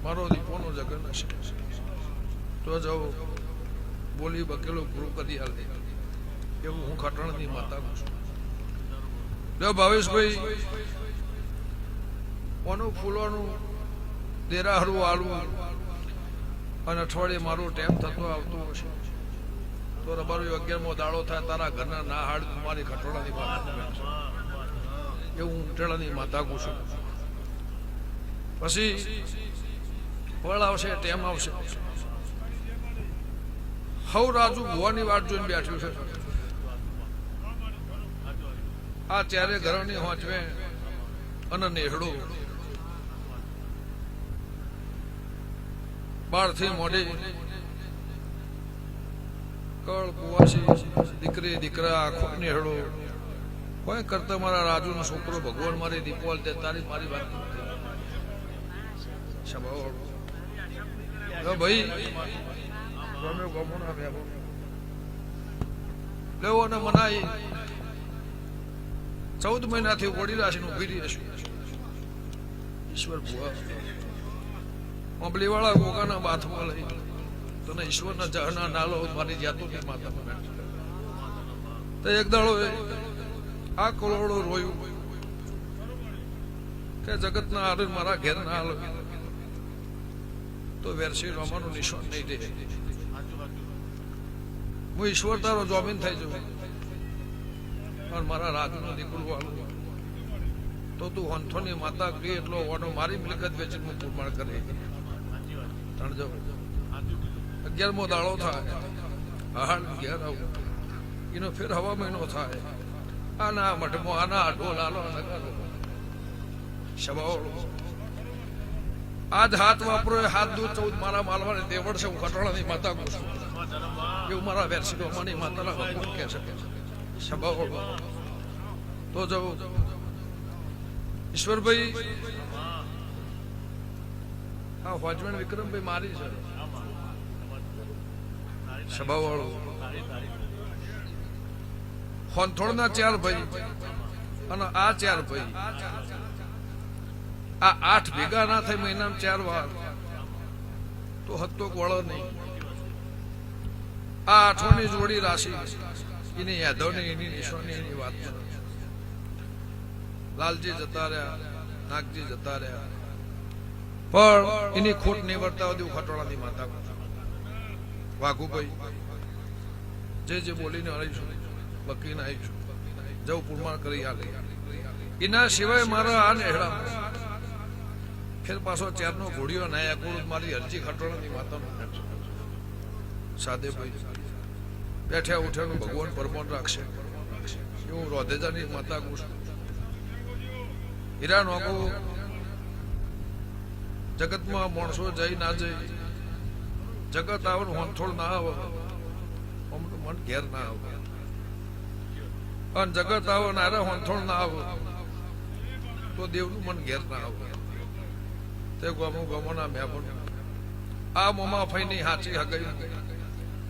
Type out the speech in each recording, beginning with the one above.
મારો દીપોનો જગન હશે તો જાઓ બોલી બકેલો પૂરો કરી હાલ એવું હું ખટણની માતા છું. લે ભાવેશભાઈ ઓનું ફૂલોનું દેરાહરું આલવું અને અઠવાડિયે મારો ટાઈમ થતો આવતો હશે તો રબારો 11મો દાડો થાય તારા ઘરના ના હાડ મારી ખટોળાની માતા એવું ઉટેડાની માતા કહું છું. પછી ફળ આવશે ટેમ આવશે. હવ રાજુ ભુવાની વાટ જોઈને બેઠ્યું છે. આ ત્યારે ઘરની હોંચવે અને નેહડો બાળથી મોડી કળ કુવાસી દીકરી દીકરા આખો નેહડો કોઈ કરતા મારા રાજુનો છોકરો ભગવાન મારી દીપોલ દે તારી મારી વાત ભાઈ લેવો ને મનાઈ 14 મહિનાથી વડી રાશિ ઉભી રહી હશું. ઈશ્વર ભુવા અંબલી વાળા ગોગાના બાથમાં લઈ તને ઈશ્વરના જહના નાલો મારી જાતુની માતા તો એક દાડો આ કરોડો રોયું કે જગતના આરે મારા ઘેર ના હાલો તો વેરસી રોમાનું નિશાન નહીં દે. હું ઈશ્વર તારો જોમીન થઈ જઉં પણ મારા રાજનો દીકરું વાળું તો તું હંથોની માતા કહી એટલો વાનો મારી મિલકત વેચીને હું પુરમાણ કરે. 11મો દાડો થાય હાલ ઘેર આવું એનો ફેર હવા મહિનો થાય આના મઠમાં આના ઢોલ આલો શબાવળો આજ હાથ વાપરો હાથ દૂધ 14 મારા માલવાની દેવડ છે. હું ખટોળાની માતા કહું છું એવું મારા વેરસી માની માતાના ભગવાન કહે છે. શબાવળો તો જવું ઈશ્વરભાઈ હા વોચમેન વિક્રમભાઈ મારી છે. સભાવાળો હોનથોડના 4 ભાઈ અને આ 4 ભાઈ આ 8 ભેગા ના થાય મહિનામાં 4 વાર તો હત્તો વળો નહીં. આ 8ની જોડી રાશિ એની યાદવની એની નિશાની એની વાત લાલજી જતા રહ્યા નાગજી જતા રહ્યા પણ એની ખોટ નહીં વર્તાવ દેવું ખટોળાની માતા વાઘુભાઈ જે બોલીને આવીશું બકીને આવીશું જવું પુરમાણ કરી આલે એના સિવાય મારા આ નેહડા ફેર પાછો 4નો ઘોડીઓ નાયા કોડ મારી અરજી ખટોળાની માતાનો સાદેભાઈ બેઠ્યા ઉઠ્યાનું ભગવાન પરમાન રાખશે એવું રોધેજાની માતા કહું છું. હીરા નોકો જગતમાં માણસો જઈ ના જઈ જગત આવે હોંથોડ ના આવે મન ઘેર ના આવે અને જગત આવે નારે હોંથોડ ના આવે તો દેવનું મન ઘેર ના આવે. તે ગમોના મેં આ મોમા ફઈની હાચી હગઈ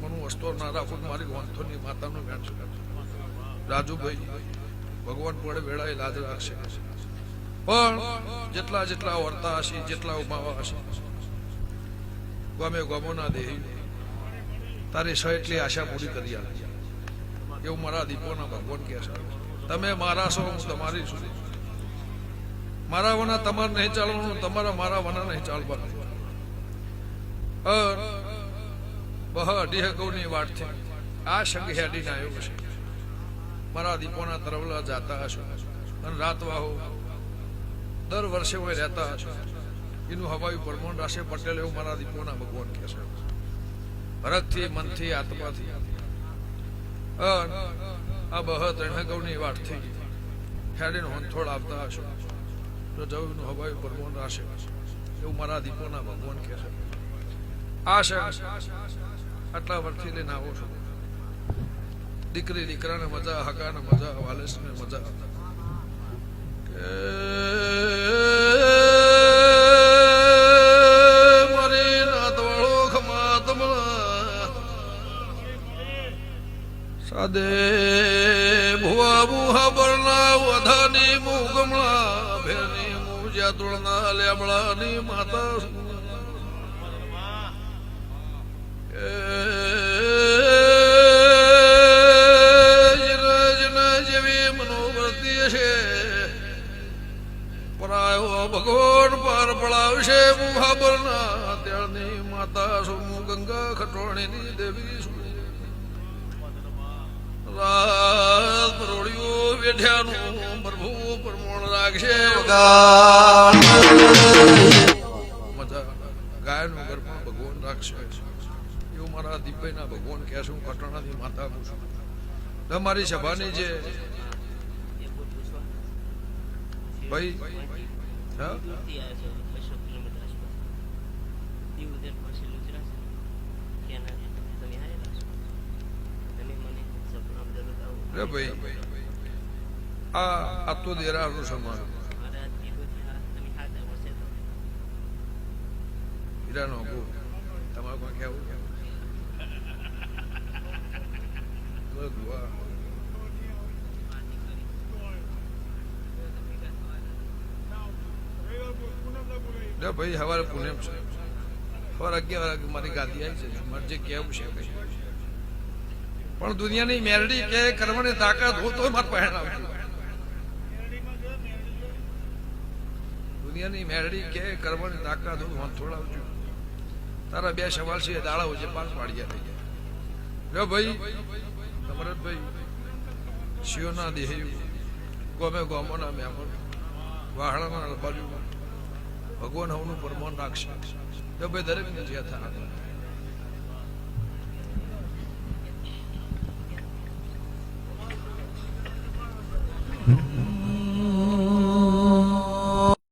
મનું વસ્તો ના રાખું મારી હોંથોની માતાનું વેણ છે. રાજુભાઈ ભગવાન પડે વેળાએ લાજ રાખશે પણ જેટલા જેટલા વર્તા હશે જેટલા ઉમાવા હશે ગમે ગમોના દેહી તારી સ એટલી આશા પૂરી કરી આવે એવું મારા દીપોના ભગવાન કહે છે. તમે મારા છો હું તમારી છું. મારા વના તમારે નહીં ચાલવાનું તમારા મારા વના નહીં ચાલવાનું. બહ અઢી ગૌની વાટથી આ સંગ હેડીને આવ્યો છે. મારા દીપોના તરવલા જાતા હશો અને રાત વાહો દર વર્ષે હોય રહેતા હશો એનું હવાયું પરમાણ રાશે પટેલ એવું મારા દીપોના ભગવાન કહે છે. ભરતથી મનથી આત્માથી આ બહ 3 ગૌની વાટથી હેડીને હોંથોડ આવતા હશો તો જવું હવાયું પરમાણ રાશે એવું મારા દીપોના ભગવાન કહે છે. આ છે આટલા વર્ષથી લઈને આવો છો. દીકરી દીકરાને મજા હગાને મજા વાલેસને મજા મારી નાતવાળો ખમાતમાં સાદે ભુવા બુહા બરના વધાની મુગમણા ભેરની મુજા તોડના લેમડાની માતા જેવી મનોવૃત્તિ છે પરાયો ભગવાન પાર પડાવશે મુહાબરના ત્યારની માતા સોમુ ગંગા ખટોણીની દેવી રાત પરોળીઓ વેઠ્યાનું પ્રભુ પ્રમોણ રાખશે મજા ગાયનું ઘર પણ ભગવાન રાખશે એવું મારા દીપભાઈના ભગવાન કહે છું ખટોણાની માતા હું છું તમારી સભાની જે ભાઈ હા રે ભાઈ આ તો દેરાનું સમાન હીરાનો તમારે કોઈ કેવું ભાઈ સવારે પુણ્યમ છે સવારે 11 વાગે મારી ગાદી આવી છે મારે જે કેવું છે પણ દુનિયાની મેરડી કે કરવાની તાકાત હોય તો મારે પહેણ આવતી દુનિયાની મેરડી કે કરવાની તાકાત હોય હું થોડા આવજો તારા બે સવાલ છે દાડા છે 5 પાડિયા થઈ ગયા ભાઈ તમારે ભાઈ શિવના દેહ્યું ગમે ગોમોના મેમણ વાહણાના બાજુ ભગવાન હવનું પરમાન રાખશે ભાઈ દરેકને જે થાય